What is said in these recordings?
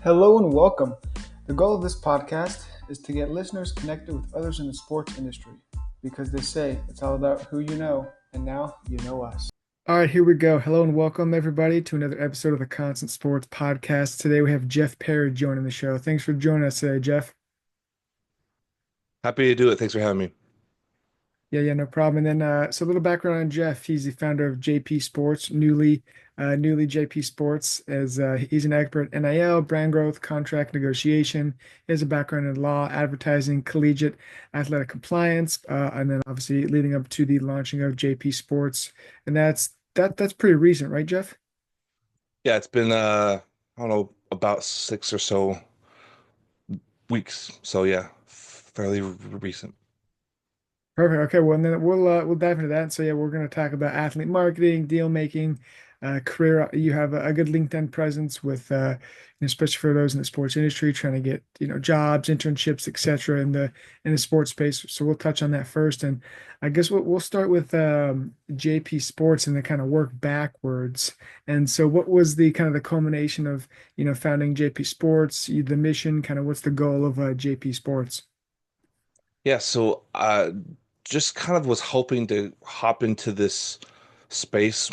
Hello and welcome. The goal of this podcast is to get listeners connected with others in the sports industry because they say it's all about who you know, and now you know us. All right, here we go. Hello and welcome, everybody, to another episode of the Constant Sports Podcast. Today we have Jeff Parry joining the show. Thanks for joining us today, Jeff. Happy to do it. Thanks for having me. Yeah, no problem. And then, so a little background on Jeff. He's the founder of JP Sports, newly JP Sports, as he's an expert in NIL, brand growth, contract negotiation. He has a background in law, advertising, collegiate athletic compliance, and then obviously leading up to the launching of JP Sports. And that's pretty recent, right, Jeff? Yeah, it's been I don't know, about 6 or so weeks. So yeah, fairly recent. Perfect. Okay, well, and then we'll dive into that. So yeah, we're going to talk about athlete marketing, deal making, career. You have a good LinkedIn presence with, especially for those in the sports industry trying to get jobs, internships, etc. in the sports space. So we'll touch on that first, and I guess we'll start with JP Sports and then kind of work backwards. And so, what was the kind of the culmination of founding JP Sports, the mission, kind of what's the goal of JP Sports? Yeah, so just kind of was hoping to hop into this space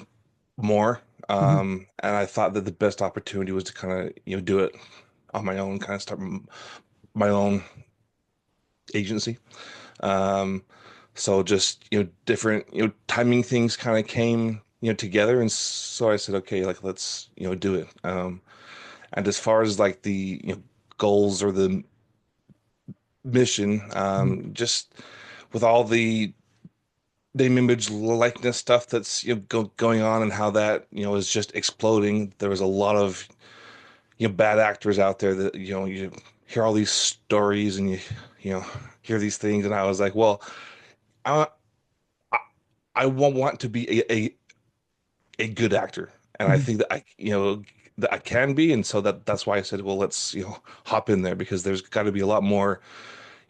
more. Mhm. And I thought that the best opportunity was to kind of, do it on my own, kind of start my own agency. Um, so just, different, timing things kind of came, together. And so I said, okay, like let's, do it. And as far as like the, goals or the mission, Mhm. just with all the name, image, likeness stuff that's, going on and how that, is just exploding. There was a lot of, bad actors out there that, you hear all these stories and you know, hear these things. And I was like, well, I, I I won't want to be a good actor, and I Mhm. think that that I can be, and so that's why I said, well, let's hop in there because there's got to be a lot more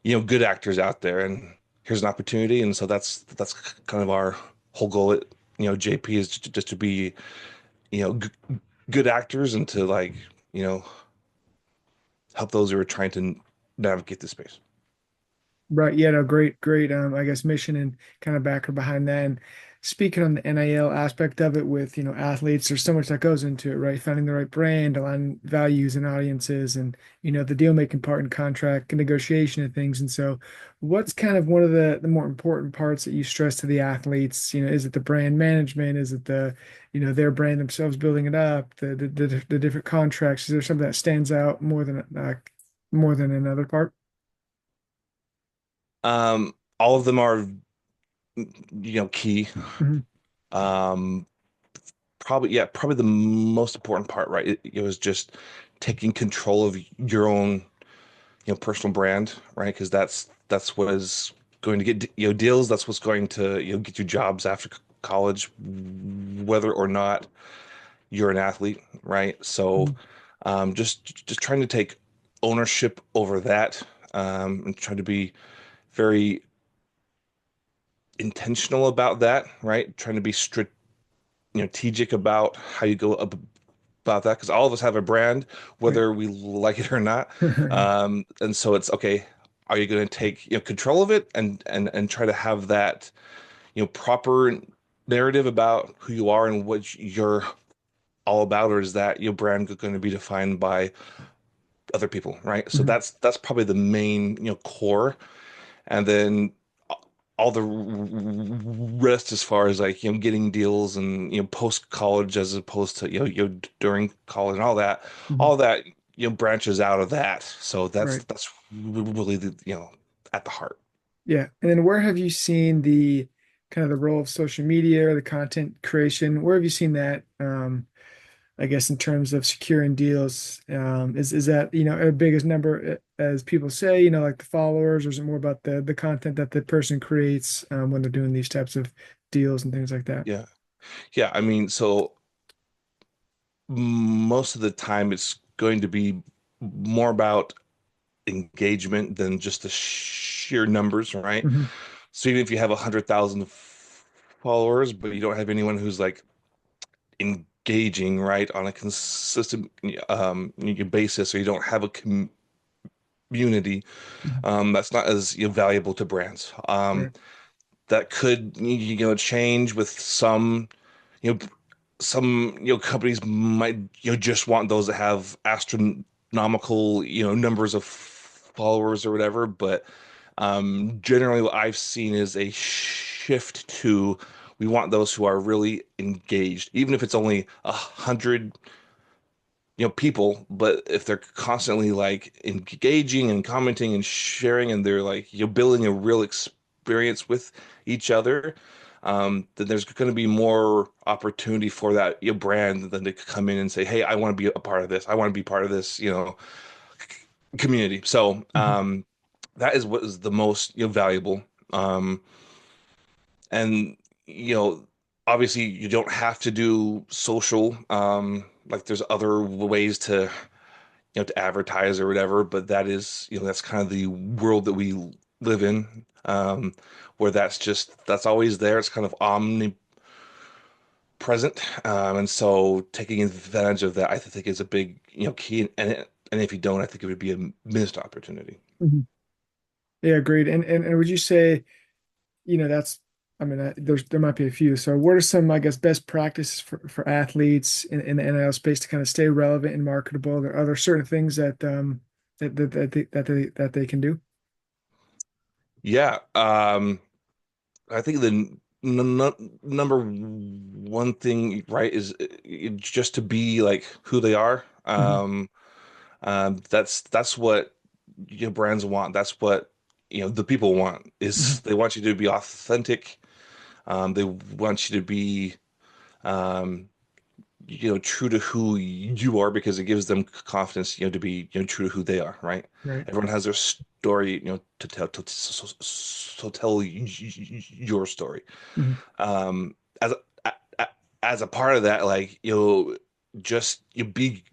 good actors out there, and here's an opportunity, and so that's kind of our whole goal at JP is just to be g good actors and to like you know help those who are trying to navigate the space. Right. Yeah, no, great, I guess mission and kind of backer behind that. And speaking on the NIL aspect of it with, athletes, there's so much that goes into it, right? Finding the right brand, aligning values and audiences and, the deal making part and contract negotiation and things. And so what's kind of one of the more important parts that you stress to the athletes? Is it the brand management? Is it their brand themselves building it up, the different contracts? Is there something that stands out more than another part? All of them are key. Mhm. Um, probably the most important part, right? It was just taking control of your own, personal brand, right? Because that's what is going to get deals. That's what's going to get you jobs after college, whether or not you're an athlete, right? So, just trying to take ownership over that, and trying to be very intentional about that, right? Trying to be strategic about how you go about that because all of us have a brand, Right. whether we like it or not. And so it's okay. Are you going to take control of it and try to have that proper narrative about who you are and what you're all about, or is that your brand going to be defined by other people, right? So Mhm. that's probably the main core, and then all the rest as far as like getting deals and post college as opposed to during college and Mhm. all that branches out of that, so that's Right. really the at the heart. Yeah. And then where have you seen the kind of the role of social media or the content creation? Where have you seen that? I guess in terms of securing deals, is that a big as number as people say? Like the followers, or is it more about the content that the person creates when they're doing these types of deals and things like that? Yeah, yeah, I mean, so most of the time it's going to be more about engagement than just the sheer numbers, right? Hmm. So even if you have 100,000 followers, but you don't have anyone who's like engaging, right, on a consistent basis, or you don't have a community, Mhm. that's not as valuable to brands. Right. That could change with you know some companies might just want those that have astronomical numbers of followers or whatever, but generally what I've seen is a shift to we want those who are really engaged, even if it's only 100 people, but if they're constantly like engaging and commenting and sharing, and they're like building a real experience with each other, then there's going to be more opportunity for that brand than to come in and say, hey, I want to be a part of this, I want to be part of this community. So Mhm. that is what is the most valuable. um and you know obviously you don't have to do social, like there's other ways to advertise or whatever, but that is, that's kind of the world that we live in, where that's always there. It's kind of omnipresent. And so taking advantage of that, I think is a big, key. And if you don't, I think it would be a missed opportunity. Mhm. Yeah, agreed. And would you say, that's, I mean, there might be a few. So what are some, I guess, best practices for athletes in the NIL space to kind of stay relevant and marketable? Are there certain things that they can do? Yeah. I think the number one thing, right, is just to be like who they are. Hmm. That's what brands want. That's what the people want, Hmm. is they want you to be authentic. They want you to be um, true to who you are, because it gives them confidence, to be true to who they are. Right? Right. Everyone has their story, to tell. So tell your story. Hmm. Um, as as a part of that, like just be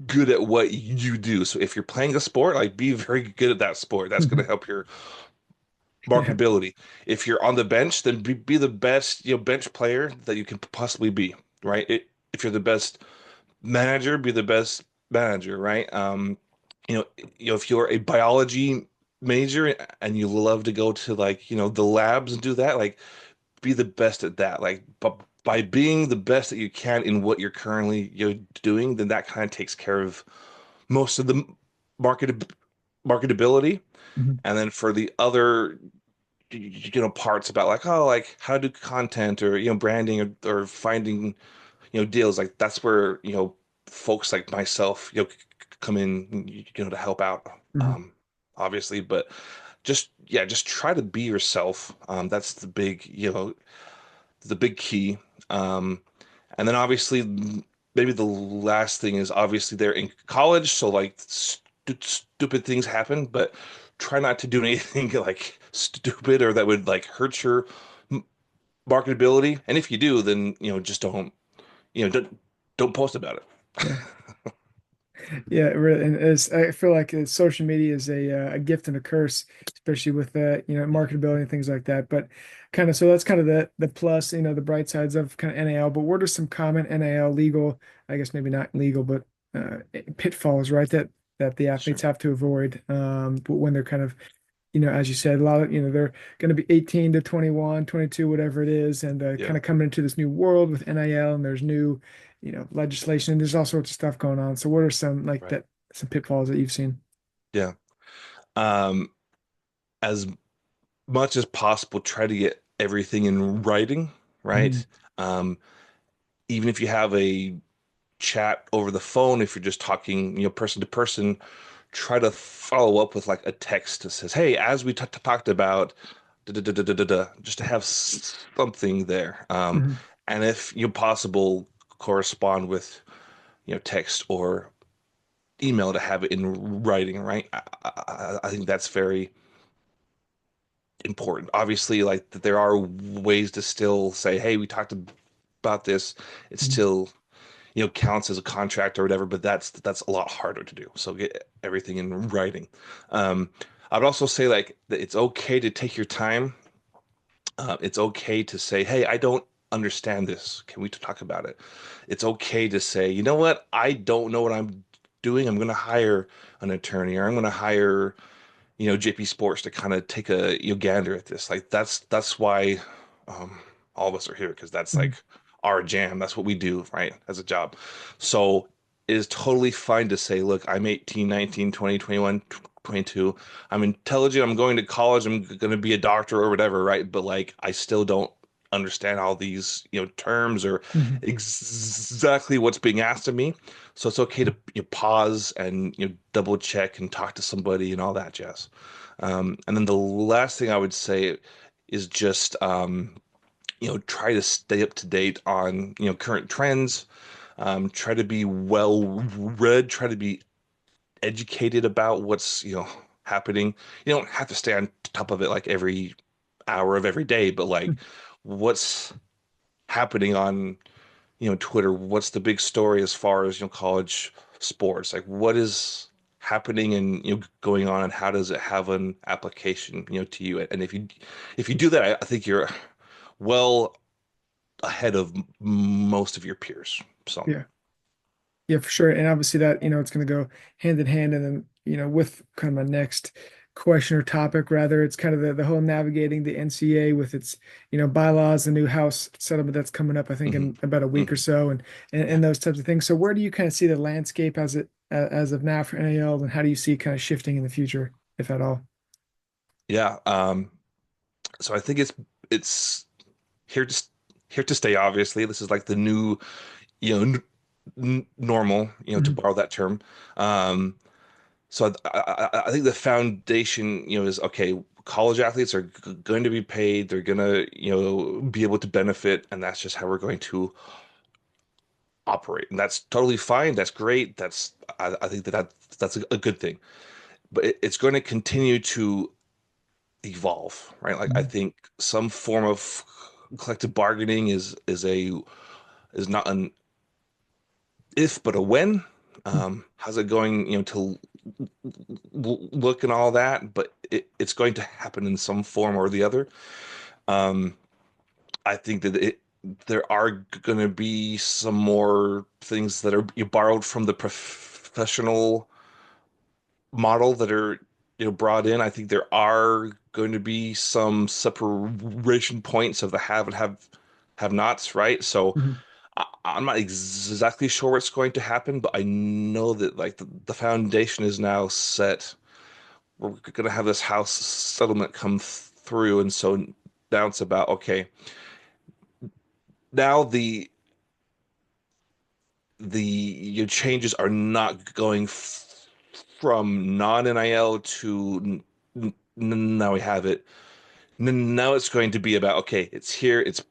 good at what you do. So if you're playing a sport, like be very good at that sport. That's going to Hmm. help your Yeah. marketability. If you're on the bench, then be the best, bench player that you can possibly be, right? If you're the best manager, be the best manager, right? You know, if you're a biology major and you love to go to like, the labs and do that, like be the best at that. Like, but by being the best that you can in what you're currently, doing, then that kind of takes care of most of the market marketability. Hmm. And then for the other, parts about like, oh, like how to do content, or branding, or finding deals, like that's where folks like myself come in, to help out, Hmm. um obviously. But just try to be yourself. That's the big key. um and then obviously maybe the last thing is, obviously they're in college, so like stupid things happen, but try not to do anything like stupid or that would like hurt your m- marketability. And if you do, then just don't post about it. Yeah. Yeah, it really, and I feel like social media is a gift and a curse, especially with marketability and things like that. But kind of, so that's kind of the plus, the bright sides of kind of NIL. But what are some common NIL legal, I guess maybe not legal, but pitfalls, right? That the athletes Sure. have to avoid but when they're kind of, as you said, a lot of, they're going to be 18 to 21, 22, whatever it is, and kind Yeah. of coming into this new world with NIL, and there's new, legislation, and there's all sorts of stuff going on. So what are some like Right. that, some pitfalls that you've seen? Yeah. um as much as possible, try to get everything in writing, Hmm. right? um Even if you have a chat over the phone, if you're just talking, person to person, try to follow up with like a text that says, "Hey, as we talked about, da, da, da, da, da, da, da," just to have something there. Hmm. And if possible, correspond with text or email to have it in writing, right? I think that's very important. Obviously, like that there are ways to still say, "Hey, we talked about this." It Hmm. still counts as a contract or whatever, but that's a lot harder to do. So get everything in writing. um I would also say, like, that it's okay to take your time. It's okay to say, hey, I don't understand this. Can we talk about it? It's okay to say, you know what? I don't know what I'm doing. I'm going to hire an attorney, or I'm going to hire, JP Sports to kind of take a gander at this. Like that's why um, all of us are here, because that's Mhm. like our jam. That's what we do, right? As a job. So it is totally fine to say, look, I'm 18, 19, 20, 21, 22. I'm intelligent. I'm going to college. I'm going to be a doctor or whatever, right? But like, I still don't understand all these, terms or Mhm. exactly what's being asked of me. So it's okay to pause and double check and talk to somebody and all that jazz. And then the last thing I would say is just try to stay up to date on current trends. Try to be well read. Try to be educated about what's happening. You don't have to stay on top of it like every hour of every day, but like what's happening on Twitter, what's the big story as far as, college sports? Like what is happening and, going on, and how does it have an application, to you? And if you do that, I think you're well ahead of most of your peers. So, Yeah. Yeah, for sure. And obviously that, it's going to go hand in hand. And then, with kind of my next question or topic, rather, it's kind of the whole navigating the NCAA with its, bylaws, the new house settlement that's coming up, I think hmm in about a week or hmm so, and yeah, those types of things. So where do you kind of see the landscape as of now for NAL, and how do you see it kind of shifting in the future, if at all? yeah. So I think it's here to here to stay. Obviously, this is like the new, you know, normal, to Mhm. borrow that term. Um, So I think the foundation, is okay. College athletes are going to be paid. They're going to, be able to benefit, and that's just how we're going to operate. And that's totally fine. That's great. I think that's a good thing. But it's going to continue to evolve, right? Like I Mhm. think some form of collective bargaining is not an if but a when. How's it going, to look and all that, but it's going to happen in some form or the other. Um, I think that there are going to be some more things that are you borrowed from the professional model that are brought in. I think there are going to be some separation points of the have and have nots, right? So Mhm. I'm not exactly sure what's going to happen, but I know that like the foundation is now set. We're going to have this house settlement come through, and so now it's about okay. Now the your changes are not going from non-NIL to now we have it. Now it's going to be about okay, it's here. It's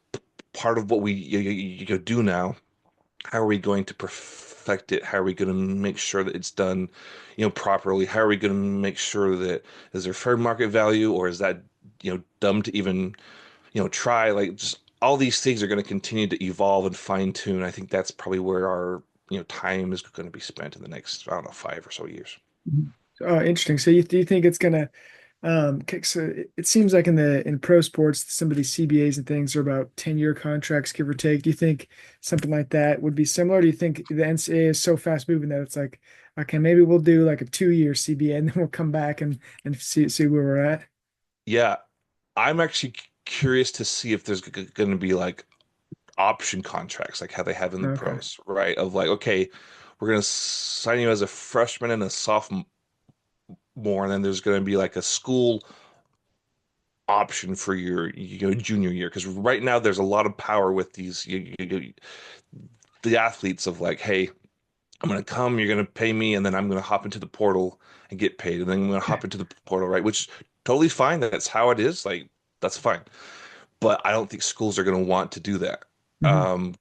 part of what we do now. How are we going to perfect it? How are we going to make sure that it's done, properly? How are we going to make sure that is there fair market value, or is that, dumb to even, try? Like just all these things are going to continue to evolve and fine tune. I think that's probably where our, time is going to be spent in the next, I don't know, 5 or so years. Mhm. Oh, interesting. So do you think it's gonna so it seems like in pro sports, some of these CBAs and things are about 10-year contracts, give or take. Do you think something like that would be similar? Do you think the NCAA is so fast moving that it's like, okay, maybe we'll do like a 2-year CBA and then we'll come back and see where we're at? Yeah, I'm actually curious to see if there's going to be like option contracts, like how they have in the Okay. pros, right? Of like, okay, we're going to sign you as a freshman and a sophomore, and then there's going to be like a school option for your junior year. Because right now there's a lot of power with these the athletes of like, hey, I'm gonna come, you're gonna pay me, and then I'm gonna hop into the portal and get paid, and then I'm gonna hop into the portal, right? Which totally fine. That's how it is. Like that's fine. But I don't think schools are gonna want to do that. Mhm. Um,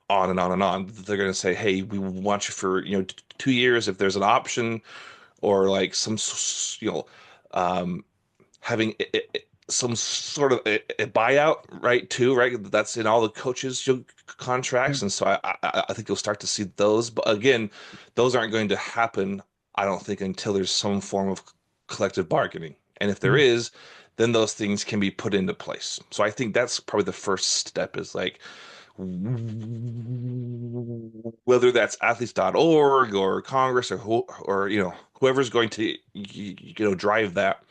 on and on and on. They're gonna say, hey, we want you for 2 years if there's an option or like some um having some sort of a buyout, right? Too, right? That's in all the coaches' Yeah. contracts, and so I think you'll start to see those. But again, those aren't going to happen, I don't think, until there's some form of collective bargaining. And if there Mhm. is, then those things can be put into place. So I think that's probably the first step is like, whether that's athletes.org or Congress or whoever's going to drive that.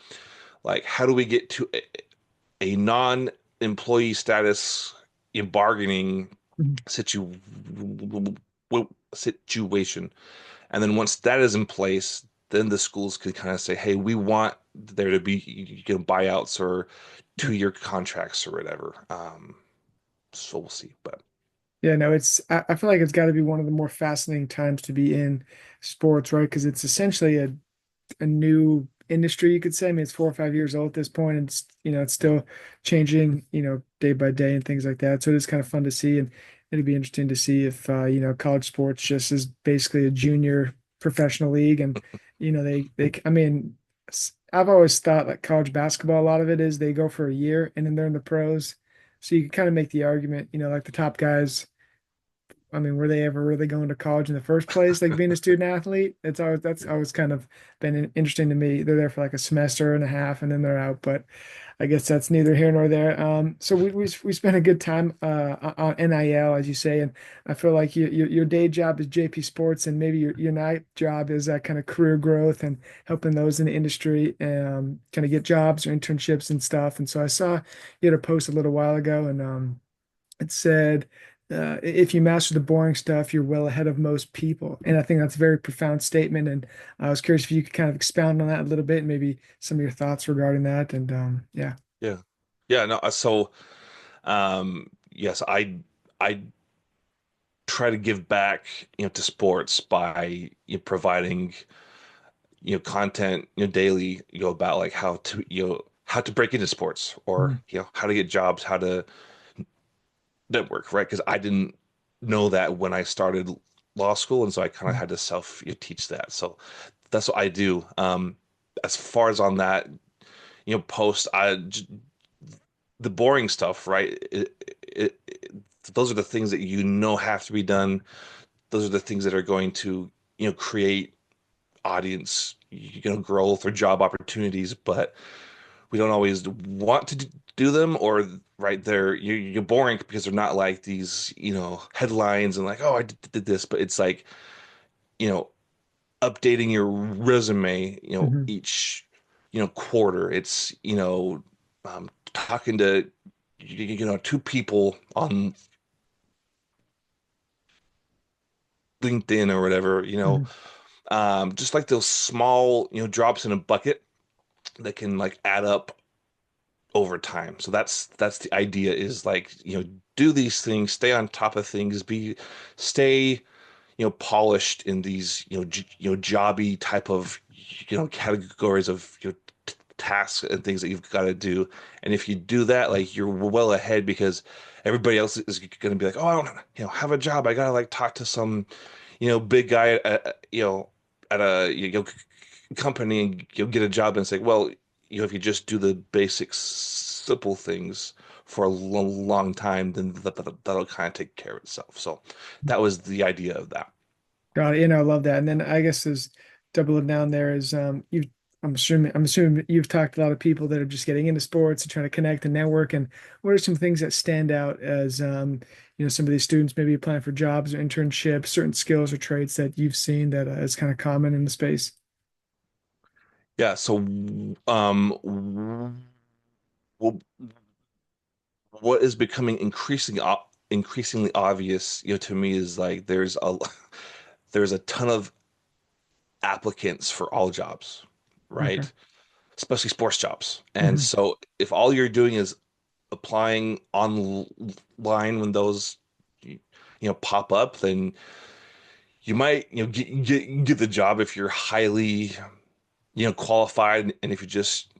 Like, how do we get to a non-employee status in bargaining Mhm. situ situation? And then once that is in place, then the schools could kind of say, hey, we want there to be buyouts or Yeah. 2-year contracts or whatever. So we'll see. But Yeah, no, I feel like it's got to be one of the more fascinating times to be in sports, right? Because it's essentially a new industry, you could say. I mean, it's 4 or 5 years old at this point, and it's still changing, day by day and things like that. So it is kind of fun to see, and it'd be interesting to see if college sports just is basically a junior professional league, and I mean, I've always thought like college basketball, a lot of it is they go for a year and then they're in the pros. So you can kind of make the argument, like the top guys. I mean, were they ever really going to college in the first place? Like being a student athlete, that's always kind of been interesting to me. They're there for like a semester and a half, and then they're out. But I guess that's neither here nor there. So we spent a good time on NIL, as you say, and I feel like your day job is JP Sports, and maybe your night job is that kind of career growth and helping those in the industry kind of get jobs or internships and stuff. And so I saw you had a post a little while ago, and it said, if you master the boring stuff, you're well ahead of most people. And I think that's a very profound statement. And I was curious if you could kind of expound on that a little bit, and maybe some of your thoughts regarding that. And yeah. yeah, yeah, no. So yes, I try to give back, to sports by providing content daily about like how to break into sports or Mhm. how to get jobs, how to network, right? Because I didn't know that when I started law school, and so I kind of Mhm. had to self teach that. So that's what I do. As far as on that, post, the boring stuff, right? Those are the things that have to be done. Those are the things that are going to create audience, growth or job opportunities, but we don't always want to do them, or right there you're boring because they're not like these headlines and like, oh, I did this, but it's like you know updating your resume Mhm. each quarter. It's talking to two people on LinkedIn or whatever, Mhm. just like those small drops in a bucket that can like add up over time. So that's the idea, is like, do these things, stay on top of things, stay, polished in these, jobby type of, categories of, tasks and things that you've got to do. And if you do that, like you're well ahead, because everybody else is going to be like, oh, I don't, have a job. I gotta like talk to some, big guy at a company, and you'll get a job, and say, well, if you just do the basic simple things for a long time, then that'll kind of take care of itself. So that was the idea of that. Got it. I love that. And then I guess there's doubling down there is I'm assuming you've talked to a lot of people that are just getting into sports and trying to connect and network. And what are some things that stand out as some of these students maybe applying for jobs or internships, certain skills or traits that you've seen that is kind of common in the space? Yeah. So, well, what is becoming increasingly obvious, to me, is like there's a ton of applicants for all jobs, Okay. right? Especially sports jobs. And Hmm. so if all you're doing is applying online when those pop up, then you might get the job if you're highly qualified, and if you just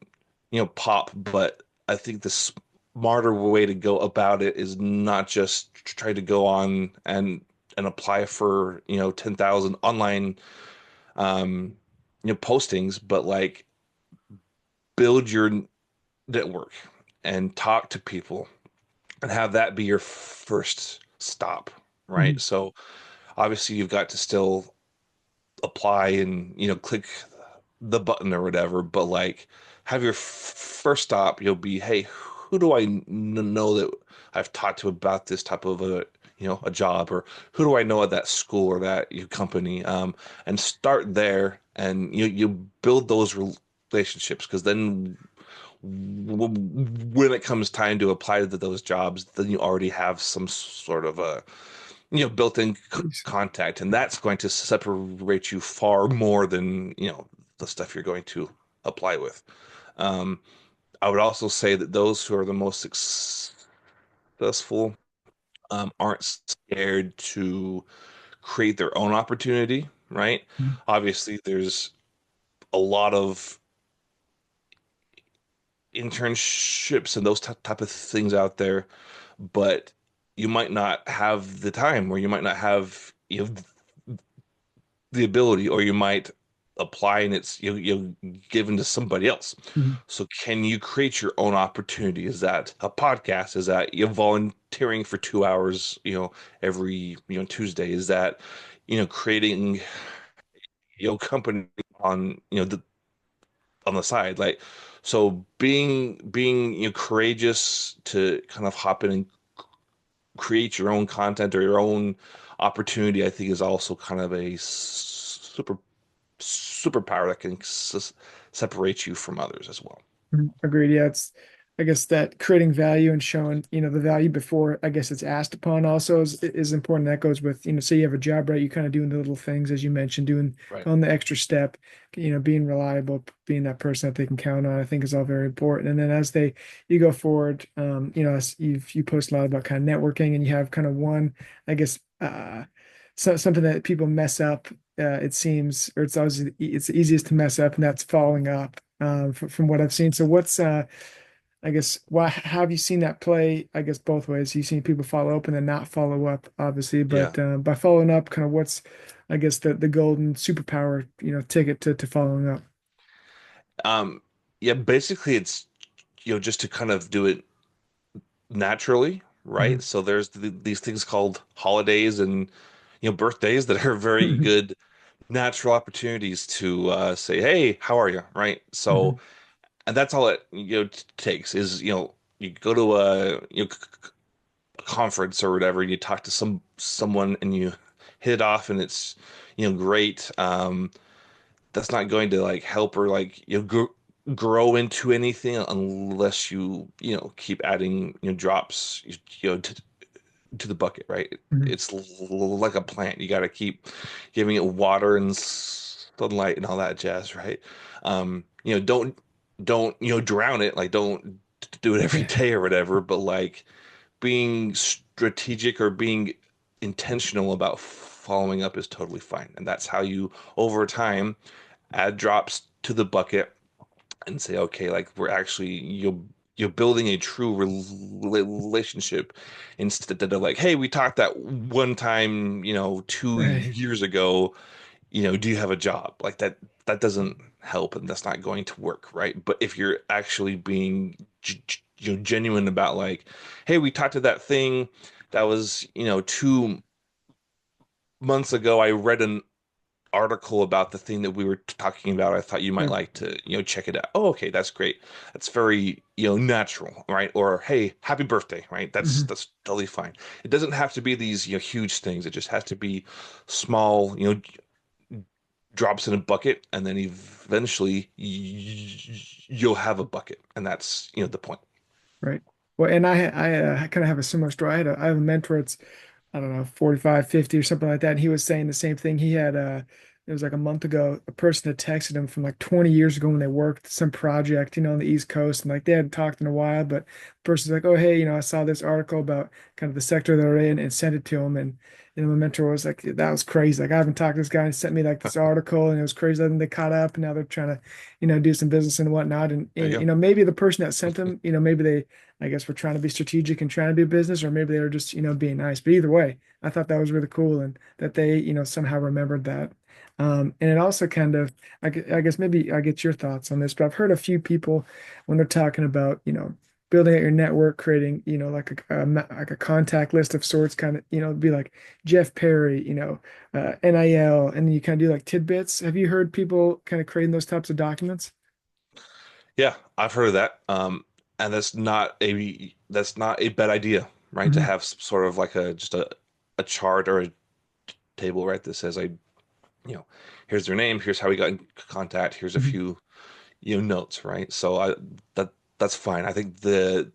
pop. But I think the smarter way to go about it is not just try to go on and apply for 10,000 online um postings, but like build your network and talk to people and have that be your first stop, right? Hmm. So obviously you've got to still apply and click the button or whatever, but like have your first stop, you'll be, hey, who do I know that I've talked to about this type of a a job, or who do I know at that school or that company, and start there, and you build those relationships, because then when it comes time to apply to those jobs, then you already have some sort of a built-in contact, and that's going to separate you far more than the stuff you're going to apply with. Um, I would also say that those who are the most successful aren't scared to create their own opportunity, right? Mhm. Obviously, there's a lot of internships and those type of things out there, but you might not have the time, or you might not have the ability, or you might apply and it's given to somebody else. Mhm. So can you create your own opportunity? Is that a podcast? Is that you volunteering for 2 hours, every Tuesday? Is that creating company on on the side? Like, so being courageous to kind of hop in and create your own content or your own opportunity, I think is also kind of a superpower that can separate you from others as well. Mhm. Agreed. Yeah, it's I guess that creating value and showing, the value before I guess it's asked upon also is important. That goes with, say you have a job, right? You kind of doing the little things as you mentioned, doing Right. going the extra step, being reliable, being that person that they can count on, I think is all very important. And then as you go forward, as you post a lot about kind of networking and you have kind of one, I guess, something that people mess up, it seems, or it's the easiest to mess up, and that's following up, from what I've seen. So I guess, why have you seen that play? I guess both ways. You've seen people follow up and then not follow up, obviously, Yeah. but by following up, kind of what's, I guess, the golden superpower, ticket to following up. Um, yeah, basically it's just to kind of do it naturally, right? Mhm. So there's these things called holidays and birthdays that are very Mhm. good natural opportunities to say, "Hey, how are you?" Right? So, Mhm. and that's all it takes is you go to a conference or whatever, and you talk to someone and you hit it off, and it's great. That's not going to like help or like grow into anything unless keep adding drops to the bucket, right? Mhm. It's like a plant. You got to keep giving it water and sunlight and all that jazz, right? Don't drown it. Like, don't do it every Yeah. day or whatever, but like being strategic or being intentional about following up is totally fine. And that's how you, over time, add drops to the bucket and say, okay, like we're actually you're building a true relationship, instead of like, hey, we talked that one time, 2 Right. years ago, do you have a job? Like that doesn't help, and that's not going to work, right? But if you're actually being genuine about like, hey, we talked to that thing that was 2 months ago, I read an article about the thing that we were talking about. I thought you might Sure. like to, check it out. Oh, okay, that's great. That's very, natural, right? Or hey, happy birthday, right? That's Mhm. that's totally fine. It doesn't have to be these, huge things. It just has to be small, drops in a bucket, and then eventually you'll have a bucket, and that's, the point. Right. Well, and I kind of have a similar story. I have a mentor. It's I don't know, 45, 50 or something like that. And he was saying the same thing. He had it was like a month ago, a person had texted him from like 20 years ago when they worked some project, on the East Coast, and like they hadn't talked in a while, but the person's like, oh hey, I saw this article about kind of the sector they're in, and sent it to him. And my mentor was like, that was crazy. Like I haven't talked to this guy, and he sent me like this article, and it was crazy. Then they caught up, and now they're trying to, do some business and whatnot. There And you go. maybe the person that sent him, maybe they, I guess, were trying to be strategic and trying to do business, or maybe they were just, being nice. But either way, I thought that was really cool, and that they, somehow remembered that. And it also kind of, I guess maybe I get your thoughts on this, but I've heard a few people when they're talking about, building out your network, creating, like like a contact list of sorts, kind of, be like Jeff Parry, NIL, and then you kind of do like tidbits. Have you heard people kind of creating those types of documents? Yeah, I've heard of that. And that's not a bad idea, right? To Mhm. have sort of like a just a a chart or a table, right, that says you know, here's their name, here's how we got in contact, here's a Mhm. few, notes, right? So that's fine. I think the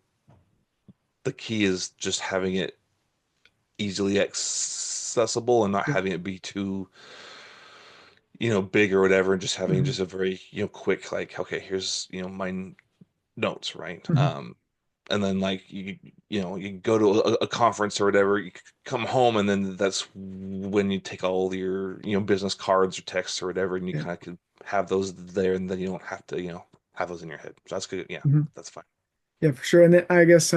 key is just having it easily accessible and not Yeah. having it be too, big or whatever, and just having Mhm. just a very, quick, like, okay, here's, my notes, right? Mhm. And then like you go to a conference or whatever, you come home, and then that's when you take all your, business cards or texts or whatever, and you Yeah. kind of could have those there, and then you don't have to, have those in your head. So that's good. Yeah, Mhm. that's fine. Yeah, for sure. And then I guess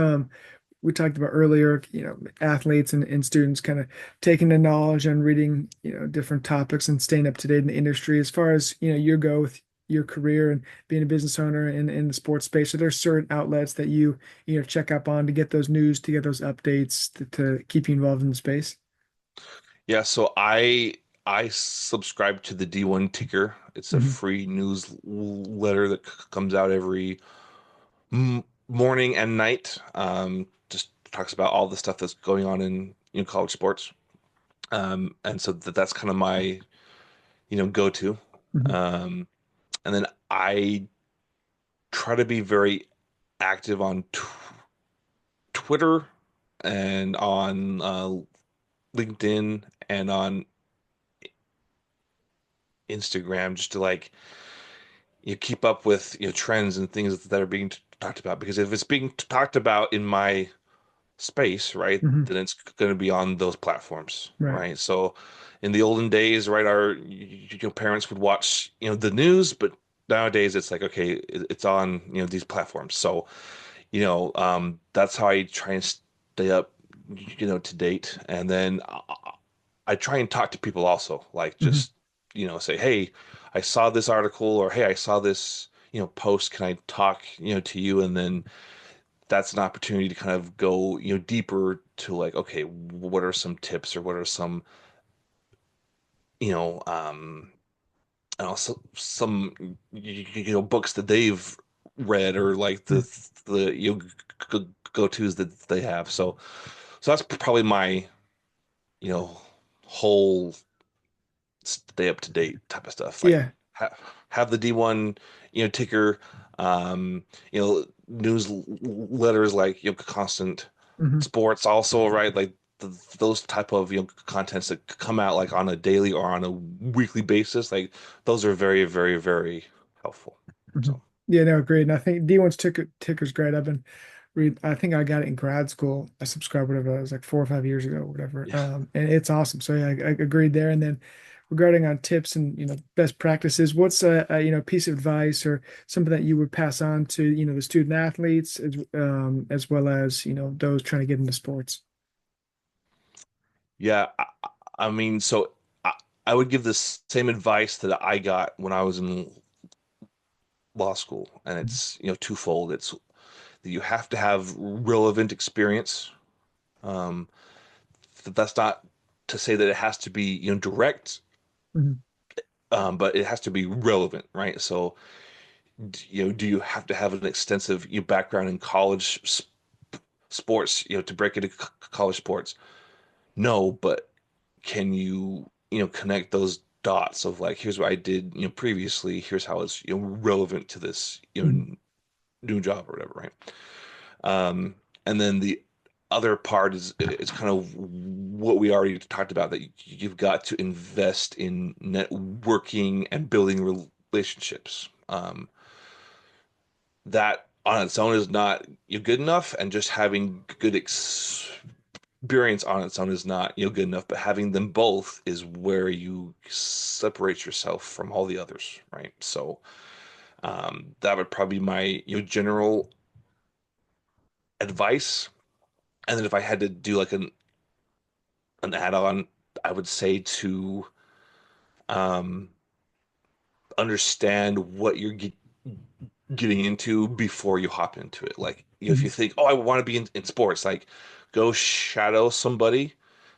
we talked about earlier, athletes and students kind of taking the knowledge and reading, different topics and staying up to date in the industry. As far as, you go with your career and being a business owner in the sports space, so there's certain outlets that check up on to get those news, to get those updates, to keep you involved in the space. Yeah, so I subscribe to the D1 Ticker. It's a Hmm. free newsletter that comes out every morning and night. Just talks about all the stuff that's going on in, college sports. And so that's kind of my, go-to. Hmm. Um, and then I try to be very active on Twitter and on LinkedIn and on Instagram, just to like you keep up with, trends and things that are being talked about. Because if it's being talked about in my space, right, Hmm. then it's going to be on those platforms, Right. right? So in the olden days, right, our parents would watch, the news, but nowadays it's like, okay, it's on, these platforms. So, that's how I try and stay up, to date. And then I try and talk to people also, like Hmm. just, say, hey, I saw this article, or hey, I saw this, post. Can I talk, to you? And then that's an opportunity to kind of go, deeper to like, okay, what are some tips, or what are some, you know, um, I don't know, some, books that they've read, or like the, go-tos that they have. So that's probably my, you know, whole stay up to date type of stuff. Like Yeah. have the D1, ticker, newsletters, like, constant Hmm. sports also, right? Like those type of, contents that come out like on a daily or on a weekly basis, like those are very, very, very helpful. Hmm. So Yeah, no, great. And I think D1's ticker's great. I think I got it in grad school. I subscribed, whatever it was, like 4 or 5 years ago, whatever. yeah. And it's awesome. So yeah, I agreed there. And then regarding on tips and, best practices, what's a piece of advice or something that you would pass on to, the student athletes as well as, those trying to get into sports? Yeah, I mean, so I, I would give the same advice that I got when I was in law school, and it's, twofold. It's that you have to have relevant experience. Um, that's not to say that it has to be, direct, Hmm. but it has to be relevant, right? So, do you have to have an extensive, background in college sports, to break into college sports? No, but can you, connect those dots of like, here's what I did, previously, here's how it's, relevant to this, Hmm. new job or whatever, right? Um, and then the other part is kind of what we already talked about, that you've got to invest in networking and building relationships. That on its own is not, good enough, and just having good experience on its own is not, good enough. But having them both is where you separate yourself from all the others, right? So that would probably be my, general advice. And then if I had to do like an add-on, I would say to um, understand what you're getting into before you hop into it. Like, if you Hmm. think, oh, I want to be in sports, like go shadow somebody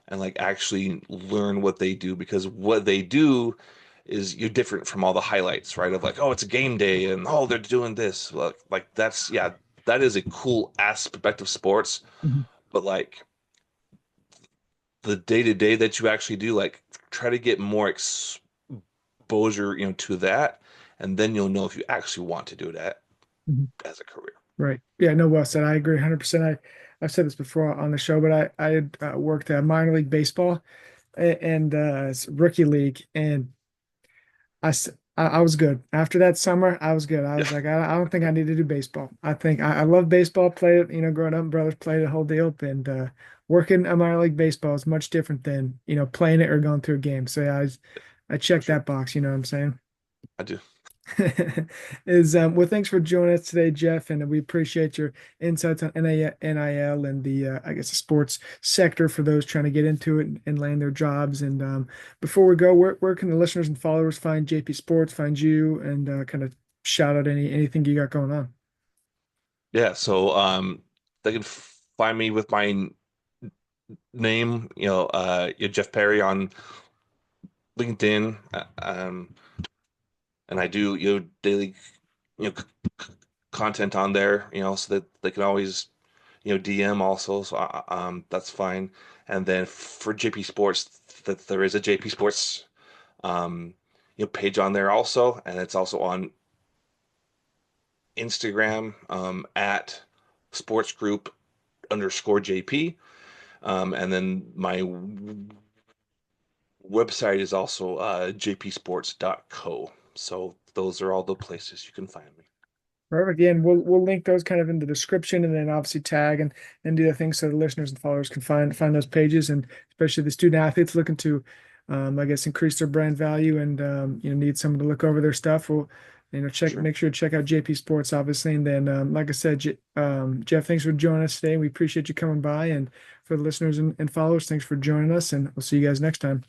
and like actually learn what they do, because what they do is you're different from all the highlights, right? Of like, oh, it's a game day and oh, they're doing this. Like that's, yeah, that is a cool aspect of sports, Hmm. but like the day to day that you actually do, like try to get more exposure, to that, and then you'll know if you actually want to do that Mhm. as a career. Right. Yeah, no, well said. I agree 100%. I've said this before on the show, but I had worked at minor league baseball and rookie league, and I was good. After that summer, I was good. I Yeah, was like, I don't think I need to do baseball. I think I love baseball, played it, growing up, brothers played the whole deal, and working a minor league baseball is much different than, playing it or going through a game. So yeah, I for checked sure. that box, you know what I'm saying? I do. Is well, thanks for joining us today, Jeff, and we appreciate your insights on NIL and the I guess the sports sector for those trying to get into it and land their jobs. And before we go, where can the listeners and followers find JP Sports, find you, and kind of shout out anything you got going on? Yeah, so they can find me with my name, Jeff Parry on LinkedIn, and I do daily c content on there, so that they can always DM also, so that's fine. And then for JP Sports, that there is a JP Sports um page on there also, and it's also on Instagram at sports group underscore JP. And then my website is also jpsports.co. So those are all the places you can find me. Perfect. Yeah, and we'll link those kind of in the description, and then obviously tag and do the things so the listeners and followers can find those pages, and especially the student athletes looking to, I guess, increase their brand value and need someone to look over their stuff. We'll For check sure. make sure to check out JP Sports obviously, and then like I said, Jeff, thanks for joining us today. We appreciate you coming by, and for the listeners and followers, thanks for joining us, and we'll see you guys next time.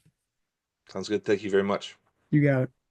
Sounds good. Thank you very much. You got it.